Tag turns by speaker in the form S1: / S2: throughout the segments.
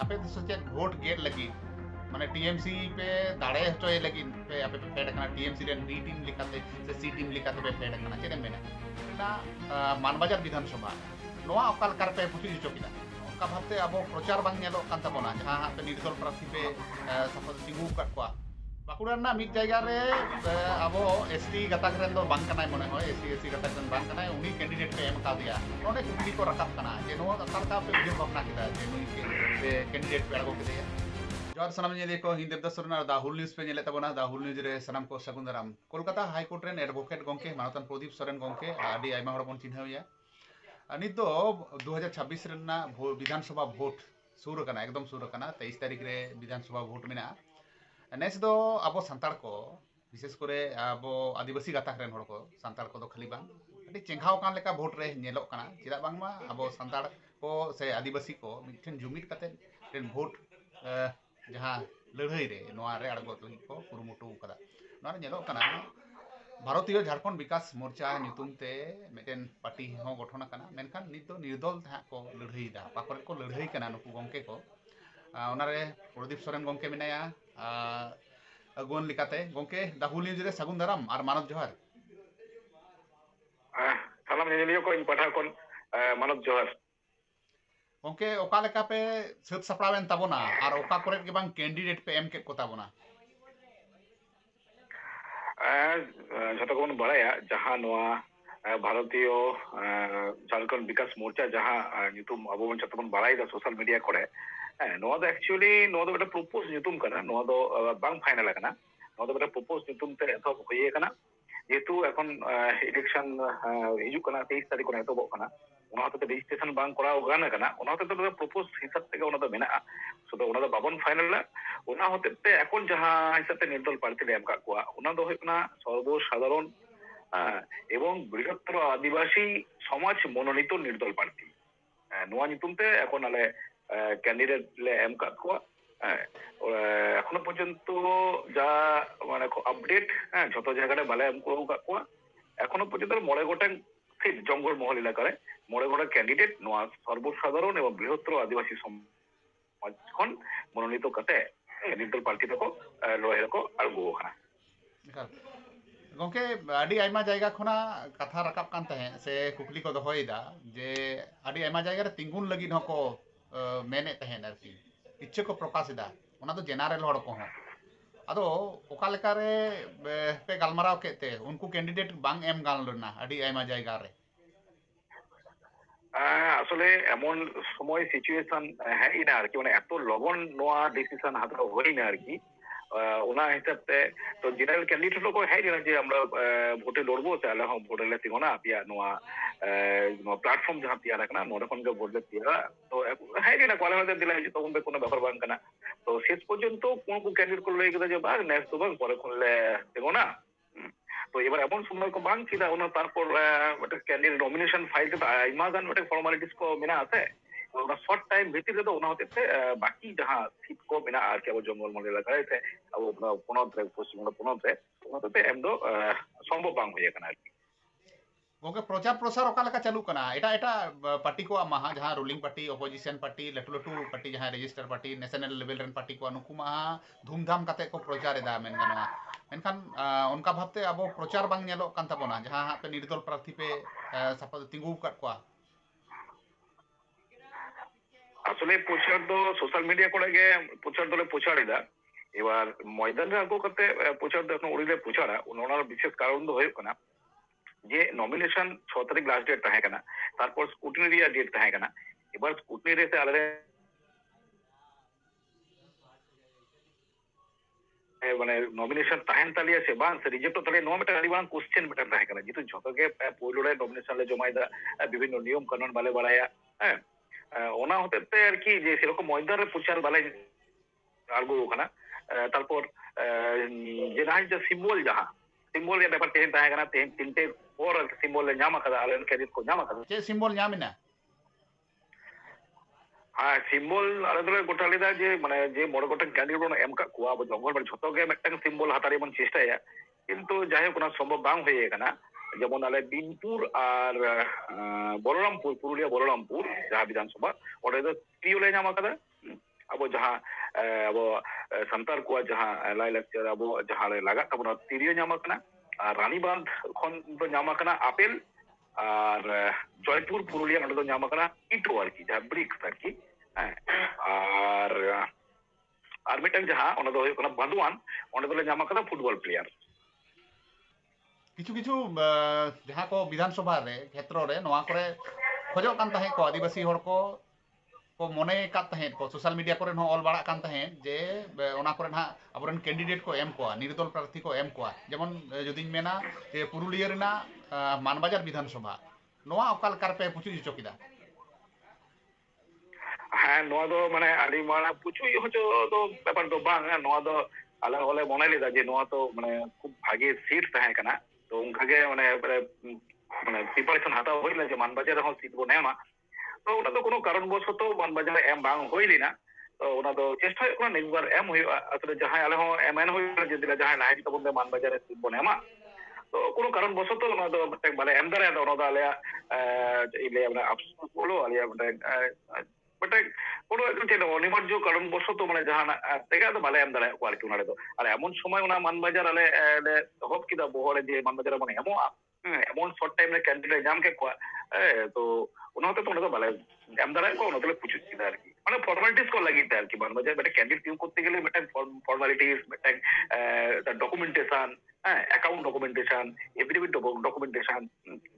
S1: आपे तो सोचे वोट गेट लगी माने टीएमसी पे दाड़े हचोय लगी पे आपे पे फेड कना टीएमसी रेन बी टीम लिखाते से सी टीम लिखाते पे फेड कना चेदे मेना ना मानबाजार विधानसभा नोआ ओकाल करपे पुचि हचो किदा ओका भाबते अब प्रचार बांग नेलो कान ताबोना जहां पे निर्दल प्रार्थी पे सपोज तिंगु कट कोआ बाकुड़ा ना मिक जायगा रे अब एसटी गताक रेन दो बांग कनाय मने होय एससी गताक रेन बांग कनाय उनी कैंडिडेट पे एम का दिया नोडे कुकली को रकाब कना जे नो अकाल का पे उजर भावना किदा जे नुई के कैंडिडेट पे अड़गो किदे जोर सनम ने को हिंद देवदास सरना दा हुल न्यूज़ पे नेले तबना दा हुल न्यूज़ रे सनम को सगुन दाराम कोलकाता हाई कोर्ट रेन एडवोकेट गोंके मानतन प्रदीप सोरेन गोंके आडी आइमा हड़ बोन चिन्हविया नित दो 2026 रेना विधानसभा भोट सुर कना एकदम सुर कना 23 तारीख रे विधानसभा भोट मेना नेस दो अब संताड़ को विशेष करे अब आदिवासी गाताक रेन हड़ को संताड़ को दो खाली बांग अति चेंघाव कान लेका भोट रे नेलोक कना चिदा बांगमा अब संताड़ को से आदिवासी को मिठन जुमिद काते रेन भोट जहाँ लड़ाई रे नोआ रे अड़गो लगी को कुरुमुटु कदा नोआ रे नेलोक कना भारतीय झारखंड विकास मोर्चा ᱧᱩᱛᱩᱢ ते मिटेन पार्टी हो गठन कना मेनखान नित दो निर्दल था को लड़ाई दा पाकर को लड़ाई कना नुकु गोंके को ओनारे प्रदीप सोरेन गोंके मिनाया अगुन लिकाते गोंके दाहुल न्यूज़ रे सगुन दाराम और मानव जोहार
S2: सालाम नेलियो को इन पठा कोन मानव जोहार
S1: गोंके ओका लेका पे सत सपड़ावेन ताबोना और ओका करे के बांग कैंडिडेट पे एम के को ताबोना
S2: झटो को बड़ाया जहां नोआ भारतीय झारखंड विकास मोर्चा जहां ᱧᱩᱛᱩᱢ अब बन चतबन बड़ाई दा सोशल मीडिया करे नोआ दो एक्चुअली नोआ दो बेटा प्रपोज ᱧᱩᱛᱩᱢ कना नोआ दो बांग फाइनल कना नोआ दो बेटा प्रपोज ᱧᱩᱛᱩᱢ ते एतो होये कना जेतु এখন इलेक्शन हिजु कना 23 तारीख को एतो कना ओना तो रजिस्ट्रेशन बांग कराव गाना कना ओना तो प्रपोज हिसाब ते ओना तो मेना सो तो ओना तो बाबन फाइनल ओना होते ते এখন जहां हिसाब ते निर्दल प्रार्थी एम का कोआ ओना दो होना सर्वसाधारण এবং বৃহত্তর আদিবাসী সমাজ মনোনীত নির্দল প্রার্থী নোয়া নিতুমতে এখন আলে ক্যান্ডিডেট লে এম কাট কোয়া এখনো পর্যন্ত যা মানে আপডেট যত জায়গায় বালে এম করু কাট কোয়া এখনো পর্যন্ত মরে গোটেন সিট জঙ্গল মহল এলাকায় মরে গোটা ক্যান্ডিডেট নোয়া সর্বসাধারণ এবং বৃহত্তর আদিবাসী সমাজ মনোনীত কাতে নির্দল প্রার্থী তক লড়াই को আরগো
S1: ᱠᱟᱱᱟ गोंके आडी आयमा जायगा खना कथा रकाब कान तहे से कुकली को दोहोयदा जे आडी आयमा जायगा रे तिंगुन लगी हको मेने तहे आरकी इच्छा को प्रकाशदा ओना तो जेनारेल हड़ को हो अदो ओका लेका रे पे गालमाराव केते उनको कैंडिडेट बांग एम गाल लना आडी आयमा जायगा रे
S2: আসলে এমন সময় সিচুয়েশন হ্যাঁ না আর কি মানে এত লগন নোয়া ডিসিশন হাতে হই না আর কি ওনা হিসাবতে তো জেনারেল ক্যান্ডিডেট को है ना जे আমরা ভোটে লড়বো তাহলে हम ভোটে লে তিগোনা পিয়া নোয়া প্ল্যাটফর্ম जहां পিয়া রাখনা নোডে কোন ভোট লে পিয়া তো है না কোয়ালে মধ্যে দিলা যে তখন কোনো ব্যাপার বাং কানা তো শেষ পর্যন্ত কোন ক্যান্ডিডেট को লই গেছে যে বাগ নেক্সট তো বাগ পরে কোনলে তিগোনা তো এবার এমন সময় को বাং ছিলা ওনা তারপর একটা ক্যান্ডিডেট নমিনেশন ফাইল তে আইমা গান একটা ফর্মালিটিস को মেনা আছে ওনা শর্ট টাইম ভিত্তিতে তো ওনা হতে বাকি जहां সিট को মেনা আর কেবল জঙ্গল মহল এলাকায় আছে अब পুনতে পশ্চিমবঙ্গ পুনতে ওনাতে এম দো সম্ভব বাং হয়ে কানা আর কি
S1: गोंके प्रचार प्रसार ओका लेका चालू कना एटा एटा पार्टी को महा जहां रूलिंग पार्टी अपोजिशन पार्टी लटू लटू पार्टी जहां रजिस्टर पार्टी नेशनल लेवल रेन पार्टी को अनुकु महा धूमधाम काते को प्रचार एदा मेन गनवा मेनखान उनका भाबते अब प्रचार बांग नेलो कान ताबोना जहां पे निर्दल प्रार्थी पे सपा तिंगु काट कोआ
S2: আসলে প্রচার তো সোশ্যাল মিডিয়া করে গে প্রচার দলে প্রচারিদা এবার ময়দানে আগো করতে প্রচার তো এখন উড়িলে প্রচারা ওনার বিশেষ কারণ তো হয়ে কানা যে নমিনেশন 6 তারিখ লাস্ট ডেট তাহে কানা তারপর স্কুটিনি ডেট তাহে কানা এবার স্কুটিনি রে আলাদা মানে নমিনেশন তাহেন তালিয়া সে বাং সে রিজেক্ট তালে নো মেটা আদি বাং কোশ্চেন মেটা তাহে কানা যেহেতু যতকে পয়লোরে নমিনেশন লে জমাইদা বিভিন্ন নিয়ম কানুন বালে বাড়ায়া হ্যাঁ ওনা হতে আর কি যে সেরকম ময়দানের প্রচার বালে আরগো কানা তারপর যে না যে সিম্বল যাহা सिंबल या ব্যাপার তেহেন তাহে কানা তেহেন তিনটে और सिंबल ᱧᱟᱢ আকাদা আলেন ক্রেডিট को ᱧᱟᱢ আকাদা
S1: चे सिंबल ᱧᱟᱢᱤना
S2: हाँ सिम्बल आले दले गोटा लेदा जे माने जे मोड़ गोटा कैंडिडेट बन एम का कुआ अब जंगल में झतो गे मिदटांग सिम्बल हातारे बन चेष्टाया किंतु जाहे कोना सम्भव बांग होये काना जेमन आले बिनपुर और बलरामपुर पुरुलिया बलरामपुर जहां विधानसभा ओडे दो प्रियो ले ᱧᱟᱢ आकादा ᱟᱵᱚ ᱡᱟᱦᱟᱸ ᱟᱵᱚ ᱥᱟᱱᱛᱟᱲ ᱠᱚᱣᱟᱜ ᱡᱟᱦᱟᱸ ᱞᱟᱭᱼᱞᱟᱠᱪᱟᱨ ᱟᱵᱚ ᱡᱟᱦᱟᱸ ᱞᱟᱜᱟᱜ ᱛᱟᱵᱚᱱᱟ ᱛᱤᱨᱭᱳ ᱧᱟᱢ ᱟᱠᱟᱱᱟ ᱟᱨ ᱨᱟᱱᱤᱵᱟᱸᱫᱷ ᱠᱷᱚᱱ ᱫᱚ ᱧᱟᱢ ᱟᱠᱟᱱᱟ ᱟᱯᱮᱞ ᱟᱨ জয়পুর পুরুলিয়া ᱱᱚᱰᱮ ᱫᱚ ᱧᱟᱢ ᱟᱠᱟᱱᱟ ᱤᱴᱳ ᱟᱨᱠᱤ ᱡᱟᱦᱟᱸ ᱵᱨᱤᱠᱥ ᱟᱨᱠᱤ ᱦᱮᱸ ᱟᱨ ᱢᱤᱫᱴᱟᱝ ᱡᱟᱦᱟᱸ ᱚᱱᱟ ᱫᱚ ᱦᱩᱭᱩᱜ ᱠᱟᱱᱟ ᱵᱟᱸᱫᱩᱣᱟᱱ ᱚᱸᱰᱮ ᱫᱚᱞᱮ ᱧᱟᱢ ᱟᱠᱟᱫᱟ ᱯᱷᱩᱴᱵᱚᱞ ᱯᱞᱮᱭᱟᱨ
S1: ᱠᱤᱪᱷᱩ ᱠᱤᱪᱷᱩ ᱡᱟᱦᱟᱸ ᱠᱚ ᱵᱤᱫᱷᱟᱱ ᱥᱚᱵᱷᱟ ᱨᱮ ᱠᱷᱮᱛᱨᱚ ᱨᱮ ᱱᱚᱣᱟ ᱠᱚᱨᱮ ᱠᱷᱚᱡᱚᱜ ᱠᱟᱱ ᱛᱟᱦᱮᱸᱫ ᱠᱚ ᱟᱹᱫᱤᱵᱟᱹᱥᱤ ᱦᱚᱲ को ᱢᱚᱱᱮ ᱠᱟᱫ ᱛᱟᱦᱮᱸᱫ ᱠᱚ ᱥᱳᱥᱟᱞ ᱢᱤᱰᱤᱭᱟ ᱠᱚᱨᱮ ᱦᱚᱸ ᱚᱞ ᱵᱟᱲᱟᱜ ᱠᱟᱱ ᱛᱟᱦᱮᱸᱫ ᱡᱮ ᱚᱱᱟ ᱠᱚᱨᱮ ᱦᱟᱸᱜ ᱟᱵᱚᱨᱮᱱ ᱠᱮᱱᱰᱤᱰᱮᱴ ᱠᱚ ᱮᱢ ᱠᱚᱣᱟ ᱱᱤᱨᱫᱚᱞ ᱯᱨᱟর্থী ᱠᱚ ᱮᱢ ᱠᱚᱣᱟ ᱡᱮᱢᱚᱱ ᱡᱩᱫᱤᱧ ᱢᱮᱱᱟ ᱡᱮ ᱯᱩᱨᱩᱞᱤᱭᱟᱹ ᱨᱮᱱᱟᱜ ᱢᱟᱱᱵᱟᱡᱟᱨ ᱵᱤᱫᱷᱟᱱ ᱥᱚᱵᱷᱟ ᱱᱚᱣᱟ ᱚᱠᱟ ᱞᱮᱠᱟ ᱨᱮᱯᱮ ᱯᱩᱪᱩᱡ ᱦᱚᱪᱚ ᱠᱮᱫᱟ
S2: ᱦᱮᱸ ᱱᱚᱣᱟ ᱫᱚ ᱢᱟᱱᱮ ᱟᱹᱰᱤ ᱢᱟᱨᱟᱝ ᱯᱩᱪᱩᱡ ᱦᱚᱪᱚ ᱫᱚ ᱵᱮᱯᱟর ᱫᱚ ᱵᱟᱝ ᱱᱚᱣᱟ ᱫᱚ ᱟᱞᱮ ᱦᱚᱸᱞᱮ ᱢᱚᱱᱮ ᱞᱮᱫᱟ ᱡᱮ ᱱᱚᱣᱟ ᱛᱚ ᱢᱟᱱᱮ ᱠᱷᱩᱵ ᱵᱷᱟᱜᱮ ᱥᱤᱴ ᱛᱟᱦᱮᱸ ᱠᱟᱱᱟ ᱛᱚ ᱚᱱᱠᱟᱜᱮ ᱢᱟᱱᱮ ᱯᱨᱤপারেশন ᱦᱟᱛᱟᱣ ᱦᱩᱭ ᱞᱮᱱᱟ ᱡᱮ ᱢᱟᱱᱵᱟᱡᱟᱨ ᱨᱮᱦᱚᱸ ᱥᱤᱴ ᱵᱚᱱ ᱮᱢᱟ ᱛᱚ ᱚᱱᱟ ᱫᱚ কোনো কারণ বশত মানবাজারে এম বাং হই লিনা তো ওনা ᱫᱚ চেষ্টা ᱦᱩᱭᱩᱜ ᱠᱟᱱᱟ ᱱᱮক্ᱥᱴ ᱵᱟᱨ ᱮᱢ ᱦᱩᱭᱩᱜᱼᱟ ᱟᱥᱚᱞᱮ ᱡᱟᱦᱟᱸᱭ ᱟᱞᱮ ᱦᱚᱸ ᱮᱢᱮᱱ ᱦᱩᱭᱩᱜᱼᱟ ᱡᱮ ᱡᱟᱦᱟᱸᱭ ᱞᱟᱦᱟ ᱛᱟᱵᱚᱱ ᱫᱚ ᱢᱟᱱᱵᱟᱡᱟᱨ ᱨᱮ ᱥᱤᱴ ᱵᱚᱱ ᱮᱢᱟ তো কোনো কারণ বশত ওনা ᱫᱚ ᱢᱤᱫᱴᱟᱝ ᱵᱟᱞᱮ ᱮᱢ ᱫᱟᱲᱮᱭᱟᱫᱟ ᱚᱱᱟ ᱫᱚ ᱟᱞᱮᱭᱟᱜ ᱪᱮᱫ ᱤᱧ ᱞᱟᱹᱭᱟ ᱢᱟᱱᱮ ᱟᱯᱥᱳᱥ ᱦᱚᱞᱚ ᱟᱞᱮᱭᱟᱜ ᱢᱤᱫᱴᱟᱝ কোনো একটা অনিবার্য কারণ বশত মানে জাহানাᱜ ᱛᱮᱜᱮ ᱟᱫᱚ ᱵᱟᱞᱮ ᱮᱢ ᱫᱟᱲᱮᱭᱟᱜ ᱠᱚᱣᱟ ᱟᱨᱠᱤ ᱚᱱᱟ ᱨᱮᱫᱚ ᱟᱨ ᱮᱢᱚᱱ ᱥᱚᱢᱚᱭ ᱚᱱᱟ ᱢᱟᱱᱵᱟᱡᱟর ᱟᱞᱮ ᱞᱮ ᱮᱦᱚᱵ ᱠᱮᱫᱟ ᱵᱚᱦᱚᱜ ᱨᱮ ᱡᱮ ᱢᱟᱱᱵᱟᱡᱟর ᱨᱮ ᱵᱚᱱ ᱮᱢᱚᱜᱼᱟ এমন শর্ট টাইম রে ক্যান্ডিডেট ᱧᱟᱢ ᱠᱮᱫ ᱠᱚᱣᱟ তো ᱚᱱᱟ ᱦᱚᱛᱮ ᱛᱮ ᱚᱸᱰᱮ ᱫᱚ ᱵᱟᱞᱮ ᱮᱢ ᱫᱟᱲᱮᱭᱟᱜ ᱠᱚᱣᱟ ᱚᱱᱟ ᱫᱚᱞᱮ ᱯᱩᱪᱩᱡ ᱠᱮᱫᱟ ᱟᱨᱠᱤ মানে ফর্মালিটিস কো লাগিয়ে দেয় আরকি মানবাজার একটা ক্যান্ডিডেট টিম করতে গেলে একটা ফর্মালিটিস একটা ডকুমেন্টেশন হ্যাঁ অ্যাকাউন্ট ডকুমেন্টেশন এফিডেভিট ডকুমেন্টেশন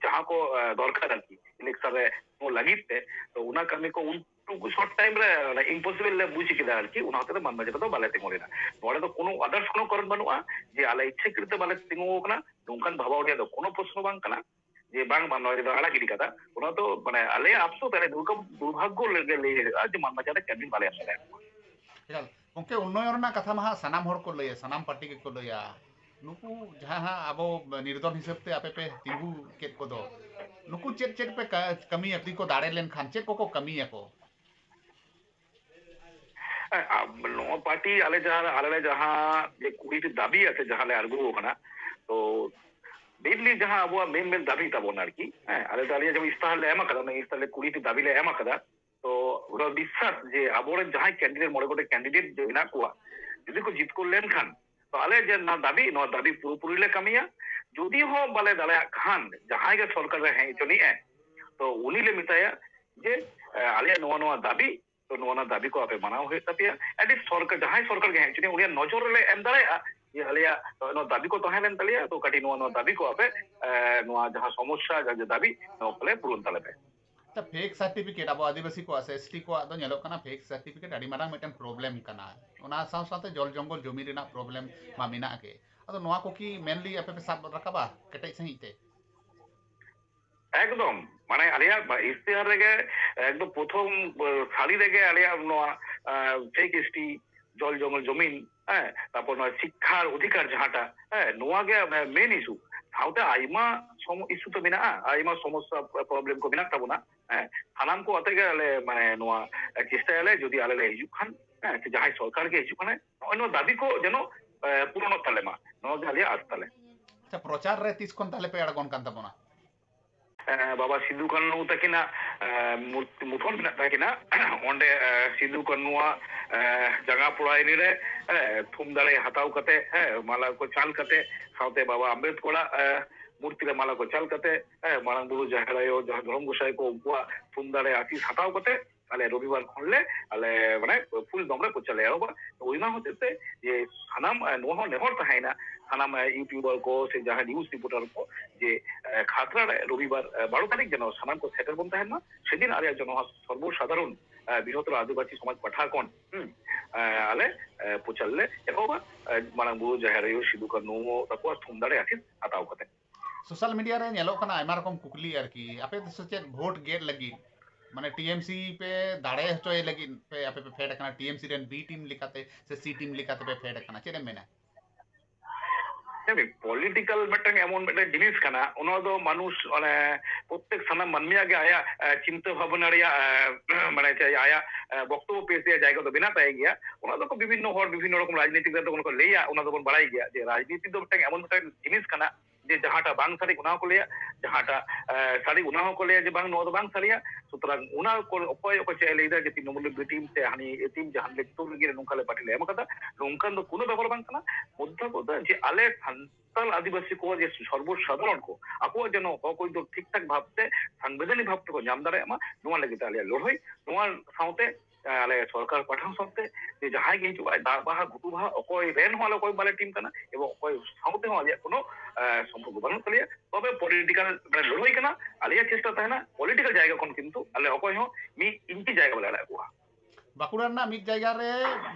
S2: যাহা কো দরকার আর কি ইলেকশন রে ও লাগিতে তো উনা কামি কো উনটুকু শর্ট টাইম রে ইম্পসিবল লে বুঝি কিদা আর কি উনা হতে মানবাজার তো বালাতে মরে না নড়ে তো কোনো আদার্স কোনো কারণ বানুয়া যে আলা ইচ্ছে করতে বালে তিঙ্গো কানা নংকান ভাবা ওঠে তো কোনো প্রশ্ন বাং কানা যে বাং মানবাজার ᱫᱚ ᱟᱲᱟᱜ ᱜᱤᱰᱤ ᱠᱟᱫᱟ ᱚᱱᱟ ᱫᱚ ᱢᱟᱱᱮ ᱟᱞᱮ ᱟᱯᱥᱳᱥ ᱟᱞᱮ ᱫᱩᱨᱵᱷᱟᱜᱽᱜᱚ ᱞᱮ ᱞᱟᱹᱭ ᱦᱩᱭᱩᱜᱼᱟ ᱡᱮ ᱢᱟᱱᱵᱟᱡᱟᱨ ᱨᱮ ᱠᱮᱱᱰᱤᱰᱮᱴ ᱵᱟᱞᱮ ᱮᱢ ᱫᱟᱲᱮᱭᱟᱜ ᱠᱚᱣᱟ
S1: ᱜᱚᱝᱠᱮ ᱩন্নয়ᱚᱱ ᱨᱮᱱᱟᱜ ᱠᱟᱛᱷᱟ ᱢᱟ ᱦᱟᱸᱜ ᱥᱟᱱᱟᱢ ᱦᱚᱲ ᱠᱚ ᱞᱟᱹᱭᱟ ᱥᱟᱱᱟᱢ ᱯᱟर्टी ᱜᱮᱠᱚ ᱞᱟᱹᱭᱟ ᱱᱩᱠᱩ ᱡᱟᱦᱟᱸ ᱦᱟᱸᱜ ᱟᱵᱚ ᱱᱤᱨᱫᱚᱞ ᱦᱤᱥᱟᱹᱵ ᱛᱮ ᱟᱯᱮ ᱯᱮ ᱛᱤᱸᱜᱩ ᱠᱮᱫ ᱠᱚᱫᱚ ᱱᱩᱠᱩ ᱪᱮᱫ ᱪᱮᱫ ᱯᱮ ᱠᱟᱹᱢᱤᱭᱟ ᱡᱩᱫᱤ ᱠᱚ ᱫᱟᱲᱮ ᱞᱮᱱᱠᱷᱟᱱ ᱪᱮᱫ ᱠᱚᱠᱚ ᱠᱟᱹᱢᱤᱭᱟᱠᱚ
S2: ᱱᱚᱣᱟ ᱯᱟর্টি ᱟᱞᱮ ᱡᱟᱦᱟᱸ ᱡᱮ 20টি দাবি আছে ᱡᱟᱦᱟᱸ ᱞᱮ ᱟᱬᱜᱚ ᱠᱟᱱᱟ তো মেইনলি ᱡᱟᱦᱟᱸ ᱟᱵᱚᱣᱟᱜ মেন দাবি তাবন আর কি হ্যাঁ আলে তো আলিয়া যেমন ইস্তাহার লে এম আকাদা না ইস্তাহার লে 20টি দাবি লে এম আকাদা তো ওরা বিশ্বাস যে আবরেন যাহাই ক্যান্ডিডেট মরে গোটে ক্যান্ডিডেট যে মেনা কোয়া যদি কো জিত কো লেনখান তো আলে যে না দাবি ᱱᱚᱣᱟ দাবি পুরোপুরি লে কামিয়া যদি হো বালে দালে খান যাহাই গে সরকার রে হ্যাঁ চনি তো উনি লে মিতায়া যে আলিয়া ᱱᱚᱣᱟ দাবি তো ᱱᱚᱣᱟ দাবি ko ape manao hoye tapia adi সরকার যাহাই সরকার গে হ্যাঁ চনি উনি নজর লে এম দাড়ায়া যে আলিয়া ᱱᱚᱣᱟ দাবি ko তাহেন তালিয়া তো কাটি ᱱᱚᱣᱟ দাবি ko ape ᱱᱚᱣᱟ ᱡᱟᱦᱟᱸ সমস্যা যে দাবি ᱱᱚᱣᱟ ᱠᱚᱞᱮ ᱯᱩᱨᱚᱱ ᱛᱟᱞᱮᱯᱮ
S1: ता फेक सर्टिफिकेट अब आदिवासी को एसटी को दो ñeᱞᱚᱜ ᱠᱟᱱᱟ फेक सर्टिफिकेट अड़ी मारांग मिटन प्रॉब्लम कना ओना साथ साथ जल जंगल जमी रेना प्रॉब्लम मा मिना के अदो नोआ को की मेनली आपे पे साब रकाबा केटे सही ते
S2: একদম মানে আলিয়া ইস্তেহার রেগে একদম প্রথম সারি রেগে আলিয়া নোয়া ফেক এসটি জল জঙ্গল জমিন হ্যাঁ তারপর নয় শিক্ষার অধিকার যাহাটা হ্যাঁ নোয়া গে মেন ইস্যু সাউতে আইমা ইস্যু তো মেনা আইমা সমস্যা প্রবলেম কো মেনা তাবনা হ্যাঁ সানাম কো আতে গে আলে মানে নোয়া চেষ্টা আলে যদি আলে হিজুক খান হ্যাঁ যাহাই সরকার গে হিজুক খানে অন্য দাবি কো যেন পূরণ তালে মা নোয়া গে আলিয়া আসতালে
S1: अच्छा प्रचार रे तीस कोन ताले पे अड़गोन कान ताबना
S2: बाबा सिद्धू कान्हू तकिना मुठन मेना तकिना ओंडे सिद्धू कान्हूआ जंगा पोड़ायनी रे थुम दाड़े हताव कते माला को चाल कते साउते बाबा अम्बेडकर मूर्ति रे माला को चाल कते मारांग बुरु जाहेर आयो जहां धर्म गोसाई को उनकुआ थुम दाड़े आशीष हताव कते आले रविवार खनले आले माने फुल दमरे को चले आरो ओइना होते जे सानाम नोह नेहर तहाइना सानाम यूट्यूबर को से जहां न्यूज रिपोर्टर को जे खातरा रविवार 12 तारीख जन सानाम को सेटर बन तहन সেদিন আরে জন সর্বসাধারণ বৃহত্তর আদিবাসী সমাজ পাঠাকন আলে পুচাললে এবং মারাং বুরু জাহেরায়ু সিধু কানু তারপর থুমদাড়ে আসিস হাতাও কতে
S1: सोशल मीडिया रे ñeᱞᱚᱜ ᱠᱟᱱᱟ ᱟᱭᱢᱟ ᱨᱚᱠᱚᱢ ᱠᱩᱠᱞᱤ आरकी आपे तो चेत वोट गेट लगी माने टीएमसी पे दाड़े हचोय लगी पे आपे पे फेड कना टीएमसी रेन बी टीम लिखाते से सी टीम लिखाते पे फेड कना चेदे मेना
S2: পলিটিক্যাল মিটিং এমন একটা জিনিস কানা ওনা তো মানুষ মানে প্রত্যেক সানাম মানমিয়া গে আয়া চিন্তা ভাবনা রিয়া মানে আয়া বক্তব্য পেশ দেওয়া জায়গা তো বিনা তাই গিয়া ওনা তো বিভিন্ন হর বিভিন্ন রকম রাজনীতিক তো কোনো লেয়া ওনা তো বাড়াই গিয়া যে রাজনীতি তো একটা এমন একটা জিনিস কানা যে ᱡᱟᱦᱟᱸᱴᱟᱜ ᱵᱟᱝ ᱥᱟᱹᱨᱤ ᱚᱱᱟ ᱦᱚᱸᱠᱚ ᱞᱟᱹᱭᱟ, ᱡᱟᱦᱟᱸᱴᱟᱜ ᱥᱟᱹᱨᱤ ᱚᱱᱟ ᱦᱚᱸᱠᱚ ᱞᱟᱹᱭᱟ ᱡᱮ ᱵᱟᱝ ᱱᱚᱣᱟ ᱫᱚ ᱵᱟᱝ ᱥᱟᱹᱨᱤᱭᱟ। ᱥᱩᱛরাং ᱚᱱᱟ ᱚᱠᱚᱭ ᱪᱮᱫ ᱮ ᱞᱟᱹᱭᱫᱟ ᱡᱮ তৃণমূলের বি টিম ᱥᱮ ᱦᱟᱹᱱᱤ এ টিম ᱡᱟᱦᱟᱸ ᱞᱮᱠᱛᱩᱨ ᱞᱟᱹᱜᱤᱫ ᱱᱚᱝᱠᱟ ᱞᱮ ᱯᱟর্টি ᱞᱮ ᱮᱢ ᱠᱟᱫᱟ, ᱱᱚᱝᱠᱟᱱ ᱫᱚ কোনো ব্যাপার ᱵᱟᱝ ᱠᱟᱱᱟ। মধ্যপদা যে আলে সান্তাল আদিবাসী কো যে সর্বসাধারণ কো আᱠᱚᱣᱟᱜ যেন হক ᱚᱭᱫᱚ ঠিকঠাক ভাবতে সাংবিধানিক ভাবতে ᱠᱚ ᱧᱟᱢ ᱫᱟᱲᱮᱭᱟᱜ ᱢᱟ, ᱱᱚᱣᱟ ᱞᱟᱹᱜᱤᱫ ᱟᱞᱮᱭᱟᱜ ᱞᱚᱲᱦᱚᱭ। ᱱᱚᱣᱟ ᱥᱟᱶᱛᱮ ᱟᱞᱮ ᱥᱚᱨᱠᱟর ᱯᱟᱦᱴᱟ ᱥᱟᱶᱛᱮ ᱡᱮ ᱡᱟᱦᱟᱸᱭ ᱜᱮ ᱦᱤᱡᱩᱜ ᱟᱭ ᱫᱟᱜ ᱵᱟᱦᱟ ᱜᱷᱩᱴᱩ ᱵᱟᱦᱟ ᱚᱠᱚᱭ ᱨᱮᱱ ᱦᱚᱸ ᱟᱞᱮ ᱚᱠᱚᱭ ᱵᱟᱞᱮ ᱴᱤᱢ ᱠᱟᱱᱟ ᱮᱵᱚᱝ ᱚᱠᱚᱭ ᱥᱟᱶᱛᱮ ᱦᱚᱸ ᱟᱞᱮᱭᱟᱜ কোনো সম্পর্ক বানুᱜ তালেᱭᱟ। তবে পলিটিক্যাল লড়াই ᱠᱟᱱᱟ, আলিয়ার চেষ্টা তাহেনা পলিটিক্যাল জায়গা ᱠᱷᱚᱱ ᱠᱤᱱᱛᱩ ᱟᱞᱮ ᱚᱠᱚᱭ ᱦᱚᱸ ᱢᱤᱫ ᱤᱧᱪᱤ ᱡᱟᱭᱜᱟ ᱵᱟᱞᱮ ᱟᱲᱟᱜ ᱠᱚᱣᱟ।
S1: বাঁকুড়া ᱨᱮᱱᱟᱜ ᱢᱤᱫ ᱡᱟᱭᱜᱟ ᱨᱮ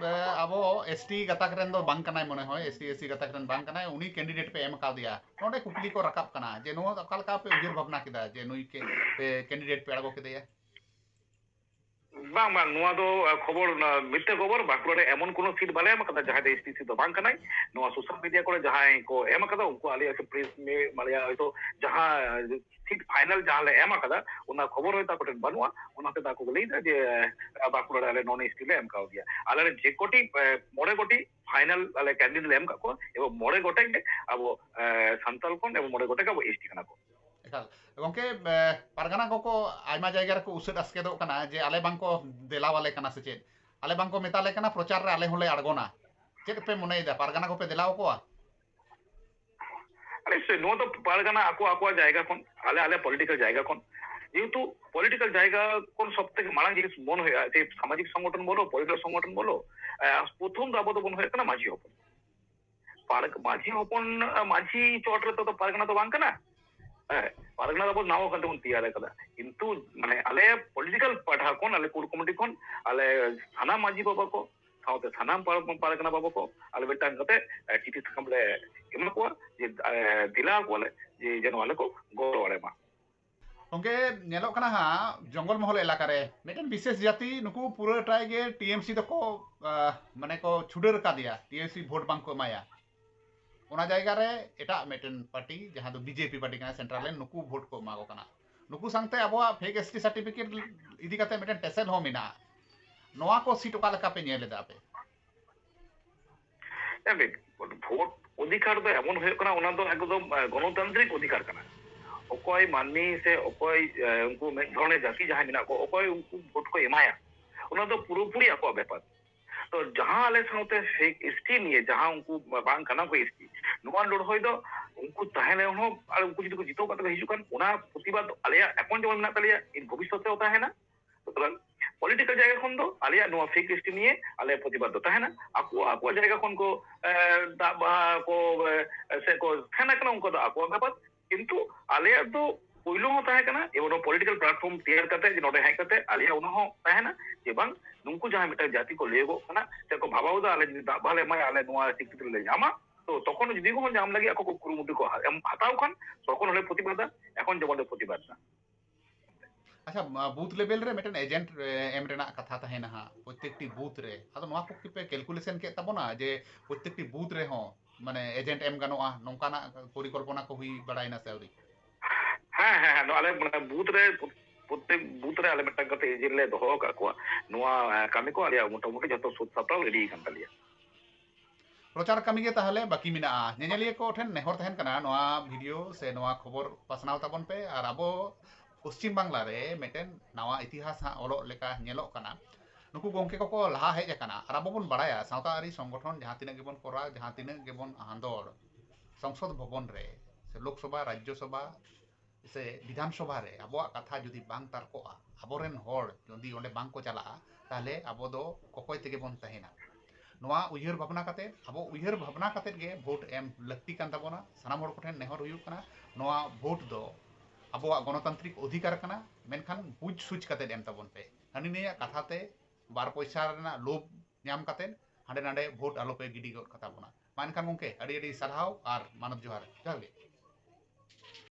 S1: ᱟᱵᱚ ᱮᱥᱴᱤ ᱜᱟᱛᱟᱠ ᱨᱮᱱ ᱫᱚ ᱵᱟᱝ ᱠᱟᱱᱟᱭ ᱢᱚᱱᱮ ᱦᱚᱭ, ᱮᱥᱴᱤ ᱮᱥᱥᱤ ᱜᱟᱛᱟᱠ ᱨᱮᱱ ᱵᱟᱝ ᱠᱟᱱᱟᱭ, ᱩᱱᱤ ᱠᱮᱱᱰᱤᱰᱮᱴ ᱯᱮ ᱮᱢ ᱠᱟᱣᱫᱮᱭᱟ। ᱱᱚᱰᱮ ᱠᱩᱠᱞᱤ ᱠᱚ ᱨᱟᱠᱟᱵ ᱠᱟᱱᱟ ᱡᱮ ᱱᱚᱣᱟ ᱚᱠᱟ ᱞᱮᱠᱟ ᱯᱮ ᱩᱭᱦᱟᱹᱨ ᱵᱷᱟᱵᱽᱱᱟ ᱠᱮᱫᱟ ᱡᱮ ᱱᱩᱭ ᱠᱮᱱᱰᱤᱰᱮᱴ ᱯᱮ ᱟᱬᱜᱚ ᱠᱮᱫᱮᱭᱟ?
S2: ᱵᱟᱝ ᱵᱟᱝ, ᱱᱚᱣᱟ ᱫᱚ ᱠᱷᱚᱵᱚᱨ ᱢᱤথ্যᱟ ᱠᱷᱚᱵᱚর। ᱵᱟᱸকুড়ᱟ ᱨᱮ ᱮমᱚᱱ কোনো সিট ᱵᱟᱞᱮ ᱮᱢ ᱠᱟᱫᱟ ᱡᱟᱦᱟᱸᱭ ᱫᱚ এসটিসি ᱫᱚ ᱵᱟᱝ ᱠᱟᱱᱟᱭ। ᱱᱚᱣᱟ ᱥᱳশ্যাল মিডিয়া ᱠᱚᱨᱮ ᱡᱟᱦᱟᱸᱭ ᱠᱚ ᱮᱢ ᱠᱟᱫᱟ ᱩᱱᱠᱩ ᱟᱞᱮᱭᱟᱜ ᱯᱨᱮᱥ ᱢᱮ ᱟᱞᱮᱭᱟᱜ ᱦᱚᱭᱛᱳ ᱡᱟᱦᱟᱸ সিট ফাইনাল ᱡᱟᱦᱟᱸ ᱞᱮ ᱮᱢ ᱠᱟᱫᱟ ᱚᱱᱟ ᱠᱷᱚᱵᱚᱨ ᱦᱚᱭᱛᱳ ᱟᱠᱚ ᱴᱷᱮᱱ ᱵᱟᱹᱱᱩᱜᱼᱟ, ᱚᱱᱟᱛᱮ ᱟᱠᱚ ᱠᱚ ᱞᱟᱹᱭᱫᱟ ᱡᱮ ᱵᱟᱸকুড়ᱟ ᱨᱮ ᱟᱞᱮ ᱱᱚᱱ ᱮᱥᱴᱤ ᱞᱮ ᱮᱢ ᱠᱟᱣᱫᱮᱭᱟ। ᱟᱞᱮ ᱡᱮ ᱠᱚᱴᱤ 9 ᱜᱚᱴᱤ ফাইনাল ᱟᱞᱮ ᱠᱮন্ডিডেট ᱞᱮ ᱮᱢ ᱠᱟᱜ ᱠᱚᱣᱟ এবং 9 ᱜᱚᱴᱮᱡ ᱜᱮ ᱟᱵᱚ ᱥᱟᱱᱛᱟᱲ ᱠᱷᱚᱱ এবং 9 ᱜᱚᱴᱮᱡ ᱜᱮ ᱟᱵᱚ ᱮᱥᱴᱤ ᱠᱟᱱᱟ ᱠᱚ।
S1: ᱮᱠᱟᱞ ᱜᱚᱝᱠᱮ, ᱯᱟᱨᱜᱟᱱᱟ ᱠᱚᱠᱚ ᱟᱭᱢᱟ ᱡᱟᱭᱜᱟ ᱨᱮᱠᱚ ᱩᱥᱟᱹᱫ ᱟᱥᱠᱮᱫᱚᱜ ᱠᱟᱱᱟ ᱡᱮ ᱟᱞᱮ ᱵᱟᱝᱠᱚ ᱫᱮᱞᱟᱣᱟᱞᱮ ᱠᱟᱱᱟ ᱥᱮ ᱪᱮᱫ, ᱟᱞᱮ ᱵᱟᱝᱠᱚ ᱢᱮᱛᱟᱞᱮ ᱠᱟᱱᱟ ᱯᱨᱚᱪᱟᱨ ᱨᱮ ᱟᱞᱮ ᱦᱚᱸᱞᱮ ᱟᱬᱜᱚᱱᱟ। ᱪᱮᱫ ᱯᱮ ᱢᱚᱱᱮᱭᱮᱫᱟ, ᱯᱟᱨᱜᱟᱱᱟ ᱠᱚᱯᱮ ᱫᱮᱞᱟᱣ ᱠᱚᱣᱟ?
S2: নিশ্চয়ই ᱱᱚᱣᱟ ᱫᱚ ᱯᱟᱨᱜᱟᱱᱟ ᱟᱠᱚᱣᱟᱜ ᱡᱟᱭᱜᱟ ᱠᱷᱚᱱ ᱟᱞᱮ ᱯᱚলিটিক্যাল জায়গা ᱠᱷᱚᱱ, যেহেতু পলিটিক্যাল জায়গা কোন সব থেকে মারাং জিনিস মনে হয় যে সামাজিক সংগঠন বলো পলিটিক্যাল সংগঠন বলো, প্রথম ᱫᱚ ᱟᱵᱚ ᱫᱚᱵᱚᱱ ᱦᱩᱭᱩᱜ ᱠᱟᱱᱟ ᱢᱟᱹᱡᱷᱤ ᱦᱚᱯᱚᱱ। মাঝি হপন মাঝি চট ᱨᱮ ᱛᱚ ᱯᱟᱨᱜᱟᱱᱟ ᱫᱚ ᱵᱟᱝ ᱠᱟᱱᱟ। হ্যাঁ, ᱯᱟᱨᱜᱟᱱᱟ ᱫᱚ ᱟᱵᱚ ᱱᱟᱣᱟ ᱠᱟᱛᱮ ᱵᱚᱱ ᱛᱮᱭᱟᱨ ᱟᱠᱟᱫᱟ, ᱠᱤᱱᱛᱩ ᱢᱟᱱᱮ ᱟᱞᱮ ᱯᱚলিটিক্যাল ᱯᱟᱦᱴᱟ ᱠᱷᱚᱱ ᱟᱞᱮ ᱠᱳᱨ ᱠᱚᱢᱤᱴᱤ ᱠᱷᱚᱱ ᱟᱞᱮ ᱥᱟᱱᱟᱢ ᱢᱟᱹᱡᱷᱤ ᱵᱟᱵᱟ ᱠᱚ ᱥᱟᱶᱛᱮ ᱥᱟᱱᱟᱢ ᱯᱟᱨᱜᱟᱱᱟ ᱵᱟᱵᱟ ᱠᱚ ᱟᱞᱮ ᱢᱤᱫᱴᱟᱝ ᱠᱟᱛᱮ ᱪᱤᱴᱷᱤ ᱥᱟᱠᱟᱢ ᱞᱮ ᱮᱢᱟ ᱠᱚᱣᱟ ᱡᱮ ᱫᱮᱞᱟ ᱠᱚᱣᱟᱞᱮ ᱡᱮ ᱡᱮᱱᱚ ᱟᱞᱮ ᱠᱚ ᱜᱚᱲᱚ ᱟᱞᱮ ᱢᱟ।
S1: ᱜᱚᱝᱠᱮ ᱧᱮᱞᱚᱜ ᱠᱟᱱᱟ ᱦᱟᱸᱜ ᱡᱚᱝᱜᱚᱞ ᱢᱚᱦᱚᱞ ᱮᱞᱟᱠᱟ ᱨᱮ ᱢᱤᱫᱴᱮᱱ ᱵᱤᱥᱮᱥ ᱡᱟᱹᱛᱤ ᱱᱩᱠᱩ ᱯᱩᱨᱟᱹᱴᱟᱭ ᱜᱮ টিএমসি ᱫᱚᱠᱚ ᱢᱟᱱᱮ ᱠᱚ ᱪᱷᱩᱰᱟᱹᱨ ᱠᱟᱫᱮᱭᱟ, টিএমসি ভোট ᱵᱟᱝ ᱠᱚ ᱮᱢᱟᱭᱟ। ᱚᱱᱟ ᱡᱟᱭᱜᱟ ᱨᱮ ᱮᱴᱟᱜ ᱢᱤᱫᱴᱮᱱ ᱯᱟর্টি ᱡᱟᱦᱟᱸ ᱫᱚ বিজেপি ᱯᱟর্টি ᱠᱟᱱᱟ ᱥᱮᱱᱴᱨᱟᱞ ᱨᱮᱱ, ᱱᱩᱠᱩ ᱵᱷᱳᱴ ᱠᱚ ᱮᱢᱟ ᱠᱚ ᱠᱟᱱᱟ। ᱱᱩᱠᱩ ᱥᱟᱶᱛᱮ ᱟᱵᱚᱣᱟᱜ ᱯᱷᱮᱠ ᱮᱥᱴᱤ ᱥᱟর্টিফিকেট ᱤᱫᱤ ᱠᱟᱛᱮ ᱢᱤᱫᱴᱮᱱ ᱴᱮᱥᱮᱞ ᱦᱚᱸ ᱢᱮᱱᱟᱜᱼᱟ। ᱱᱚᱣᱟ ᱠᱚ ᱥᱤᱴ ᱚᱠᱟ ᱞᱮᱠᱟ ᱯᱮ ᱧᱮᱞ ᱮᱫᱟ ᱟᱯᱮ?
S2: ভোট অধিকার ᱫᱚ এমন ᱦᱩᱭᱩᱜ ᱠᱟᱱᱟ ᱚᱱᱟ ᱫᱚ একদম গণতান্ত্রিক অধিকার ᱠᱟᱱᱟ। ᱚᱠᱚᱭ ᱢᱟᱹᱱᱢᱤ ᱥᱮ ᱚᱠᱚᱭ ᱩᱱᱠᱩ ᱢᱤᱫ ধরনের জাতি ᱡᱟᱦᱟᱸᱭ ᱢᱮᱱᱟᱜ ᱠᱚ ᱚᱠᱚᱭ ᱩᱱᱠᱩ ᱵᱷᱳᱴ ᱠᱚ ᱮᱢᱟᱭᱟ ᱚᱱᱟ ᱫᱚ পুরোপুরি ᱟᱠᱚᱣᱟᱜ ব্যাপার। তো ᱡᱟᱦᱟᱸ ᱟᱞᱮ ᱥᱟᱶᱛᱮ ᱯᱷᱮᱠ ᱮᱥᱴᱤ নিয়ে ᱡᱟᱦᱟᱸ ᱩᱱᱠᱩ ᱵᱟᱝ ᱠᱟᱱᱟ ᱠᱚ ᱮᱥᱴᱤ, ᱱᱚᱣᱟ ᱞᱚᱲᱦᱚᱭ ᱫᱚ ᱩᱱᱠᱩ ᱛᱟᱦᱮᱸ ᱨᱮᱦᱚᱸ ᱟᱨ ᱩᱱᱠু ᱡᱩᱫᱤ ᱠᱚ ᱡᱤᱛᱟᱹᱣ ᱠᱟᱛᱮ ᱠᱚ ᱦᱤᱡᱩᱜ ᱠᱟᱱ ᱚᱱᱟ ᱯᱨᱚᱛᱤᱵᱟᱫ ᱟᱞᱮᱭᱟᱜ এখন যেমন ᱢᱮᱱᱟᱜ ᱛᱟᱞᱮᱭᱟ ভবিষ্যতে ও ᱛᱟᱦᱮᱱᱟ। সুতরাং পলিটিক্যাল জায়গা ᱠᱷᱚᱱ ᱫᱚ ᱟᱞᱮᱭᱟᱜ ᱱᱚᱣᱟ ᱯᱷᱮᱠ ᱮᱥᱴᱤ নিয়ে ᱟᱞᱮ ᱯᱨᱚᱛᱤᱵᱟᱫ ᱫᱚ ᱛᱟᱦᱮᱱᱟ। ᱟᱠᱚᱣᱟᱜ ᱡᱟᱭᱜᱟ ᱠᱷᱚᱱ ᱠᱚ ᱫᱟᱜ ᱵᱟᱦᱟ ᱠᱚ ᱥᱮ ᱠᱚ ᱥᱮᱱ ᱟᱠᱟᱱᱟ ᱩᱱᱠᱩ ᱫᱚ ᱟᱠᱚᱣᱟᱜ ব্যাপার, কিন্তু ᱟᱞᱮᱭᱟᱜ ᱫᱚ ᱯᱳᱭᱞᱳ ᱦᱚᱸ ᱛᱟᱦᱮᱸ ᱠᱟᱱᱟ এবং ᱯᱚᱞᱤᱴᱤক্যাল ᱯᱞᱟᱴᱯᱷᱚᱨᱢ ᱛᱮᱭᱟᱨ ᱠᱟᱛᱮ ᱡᱮ ᱱᱚᱰᱮ ᱦᱮᱡ ᱠᱟᱛᱮ ᱟᱞᱮᱭᱟᱜ ᱚᱱᱟ ᱦᱚᱸ ᱛᱟᱦᱮᱱᱟ ᱡᱮ ᱵᱟᱝ ᱱᱩᱠᱩ ᱡᱟᱦᱟᱸ ᱢᱤᱫᱴᱟᱝ ᱡᱟᱹᱛᱤ ᱠᱚ ᱞᱟᱹᱭᱟᱹᱜᱚᱜ ᱠᱟᱱᱟ ᱥᱮ ᱠᱚ ᱵᱷᱟᱵᱟᱣᱫᱟ ᱟᱞᱮ ᱡᱩᱫᱤ ᱫᱟᱜ ᱵᱟᱦᱟ ᱞᱮ ᱮᱢᱟᱭᱟ ᱟᱞᱮ ᱱᱚᱣᱟ ᱥᱤᱠᱨᱤᱛᱤ ᱞᱮ ᱧᱟᱢᱟ, তো তখন যদি কোনো ᱧᱟᱢ ᱞᱟᱹᱜᱤᱫ ᱟᱠᱚ ᱠᱚ ᱠᱩᱨᱩᱢᱩᱴᱩ ᱠᱚ ᱦᱟᱛᱟᱣ ᱠᱷᱟᱱ ᱛᱚᱠᱷᱚᱱ ᱦᱚᱸᱞᱮ ᱯᱨᱚᱛᱤᱵᱟᱫᱟ, এখন যেমন ᱞᱮ ᱯᱨᱚᱛᱤᱵᱟᱫᱟ।
S1: ᱟᱪᱪᱷᱟ, ᱵᱩথ লেভেল ᱨᱮ ᱢᱤᱫᱴᱮᱱ ᱮᱡᱮন্ট ᱮᱢ ᱨᱮᱱᱟᱜ ᱠᱟᱛᱷᱟ ᱛᱟᱦᱮᱱᱟ ᱦᱟᱸᱜ ᱯᱨᱚত্যেকটি বুথ ᱨᱮ, ᱟᱫᱚ ᱱᱚᱣᱟ ᱠᱚ ᱯᱮ ক্যালকুলেশন ᱠᱮᱫ ᱛᱟᱵᱚᱱᱟ ᱡᱮ ᱯᱨᱚত্যেকটি বুথ ᱨᱮᱦᱚᱸ ᱢᱟᱱᱮ এজেন্ট ᱮᱢ ᱜᱟᱱᱚᱜᱼᱟ, ᱱᱚᱝᱠᱟᱱᱟᱜ ᱯᱚরিকল্পনা ᱠᱚ ᱦᱩᱭ ᱵᱟᱲᱟᱭᱱᱟ ᱥᱮ ᱟᱹᱣᱨᱤ?
S2: হ্যাঁ হ্যাঁ হ্যাঁ, ᱟᱞᱮ বুথ ᱨᱮ প্রত্যেক বুথ ᱨᱮ ᱟᱞᱮ ᱢᱤᱫᱴᱟᱝ ᱠᱟᱛᱮ এজেন্ট ᱞᱮ ᱫᱚᱦᱚ ᱟᱠᱟᱫ ᱠᱚᱣᱟ। ᱱᱚᱣᱟ ᱠᱟᱹᱢᱤ ᱠᱚ ᱟᱞᱮᱭᱟᱜ ᱢᱚᱴᱟᱢᱩᱴᱤ ᱡᱷᱚᱛᱚ ᱥᱟᱹᱛ ᱥᱟᱯᱲᱟᱣ ᱨᱮᱰᱤ ᱟᱠᱟᱱ ᱛᱟᱞᱮᱭᱟ।
S1: ᱯᱨᱚᱪᱟᱨ ᱠᱟᱹᱢᱤ ᱜᱮ ᱛᱟᱦᱚᱞᱮ ᱵᱟᱹᱠᱤ ᱢᱮᱱᱟᱜᱼᱟ। ᱧᱮᱧᱮᱞᱤᱭᱟᱹ ᱠᱚ ᱴᱷᱮᱱ ᱱᱮᱦᱚᱨ ᱛᱟᱦᱮᱱ ᱠᱟᱱᱟ ᱱᱚᱣᱟ ᱵᱷᱤᱰᱤᱭᱳ ᱥᱮ ᱱᱚᱣᱟ ᱠᱷᱚᱵᱚᱨ ᱯᱟᱥᱱᱟᱣ ᱛᱟᱵᱚᱱ ᱯᱮ, ᱟᱨ ᱟᱵᱚ ᱯᱚᱥᱪᱤᱢ ᱵᱟᱝᱞᱟ ᱨᱮ ᱢᱤᱫᱴᱮᱱ ᱱᱟᱣᱟ ᱤতিᱦᱟᱥ ᱦᱟᱸᱜ ᱚᱞᱚᱜ ᱞᱮᱠᱟ ᱧᱮᱞᱚᱜ ᱠᱟᱱᱟ। ᱱᱩᱠᱩ ᱜᱚᱝᱠᱮ ᱠᱚᱠᱚ ᱞᱟᱦᱟ ᱦᱮᱡ ᱟᱠᱟᱱᱟ, ᱟᱨ ᱟᱵᱚ ᱵᱚᱱ ᱵᱟᱲᱟᱭᱟ ᱥᱟᱶᱛᱟ ᱟᱹᱨᱤ ᱥᱚᱝᱜᱚᱴᱷᱚᱱ ᱡᱟᱦᱟᱸ ᱛᱤᱱᱟᱹᱜ ᱜᱮᱵᱚᱱ ᱠᱚᱨᱟᱣ, ᱡᱟᱦᱟᱸ ᱛᱤᱱᱟᱹᱜ ᱜᱮᱵᱚᱱ ᱟᱸᱫᱳᱲ সংসদ ভবন রে সে লোকসভা রাজ্যসভা সে বিধানসভা রে আবহাওয়া কথা যদি বাং তারকোয়া আবরেন হড় যদি ওঁডে বাং কো চালাগᱼᱟ তাহলে আবো দো ককᱚᱭ তেগে বন তাহেনা। ᱱᱚᱣᱟ ᱩᱭᱦᱟᱹᱨ ᱵᱷᱟᱵᱽᱱᱟ ᱠᱟᱛᱮ ᱟᱵᱚ ᱩᱭᱦᱟᱹᱨ ᱵᱷᱟᱵᱽᱱᱟ ᱠᱟᱛᱮ ᱜᱮ ᱵᱷᱳᱴ ᱮᱢ ᱞᱟᱹᱠᱛᱤ ᱠᱟᱱ ᱛᱟᱵᱚᱱᱟ। ᱥᱟᱱᱟᱢ ᱦᱚᱲ ᱠᱚᱴᱷᱮᱱ ᱱᱮᱦᱚᱨ ᱦᱩᱭᱩᱜ ᱠᱟᱱᱟ ᱱᱚᱣᱟ ᱵᱷᱳᱴ ᱫᱚ ᱟᱵᱚᱣᱟᱜ ᱜᱚণতান্ত্রিক অধিকার ᱠᱟᱱᱟ, ᱢᱮᱱᱠᱷᱟᱱ ᱵᱩᱡᱽ ᱥᱩᱡᱽ ᱠᱟᱛᱮ ᱮᱢ ᱛᱟᱵᱚᱱ ᱯᱮ। ᱦᱟᱹᱱᱤ ᱱᱤᱭᱟᱹ ᱠᱟᱛᱷᱟ ᱛᱮ ᱵᱟᱨ ᱯᱚᱭᱥᱟ ᱨᱮᱱᱟᱜ ᱞᱳᱵᱷ ᱧᱟᱢ ᱠᱟᱛᱮ ᱦᱟᱸᱰᱮ ᱱᱟᱰᱮ ᱵᱷᱳᱴ ᱟᱞᱚᱯᱮ ᱜᱤᱰᱤ ᱜᱚᱫ ᱠᱟᱛᱟ ᱵᱚᱱᱟ। ᱢᱟ ᱮᱱᱠᱷᱟᱱ ᱜᱚᱝᱠᱮ ᱟᱹᱰᱤ ᱟᱹᱰᱤ ᱥᱟᱨᱦᱟᱣ ᱟᱨ ᱢᱟᱱᱚᱛ ᱡᱚᱦᱟᱨ ᱜᱮ।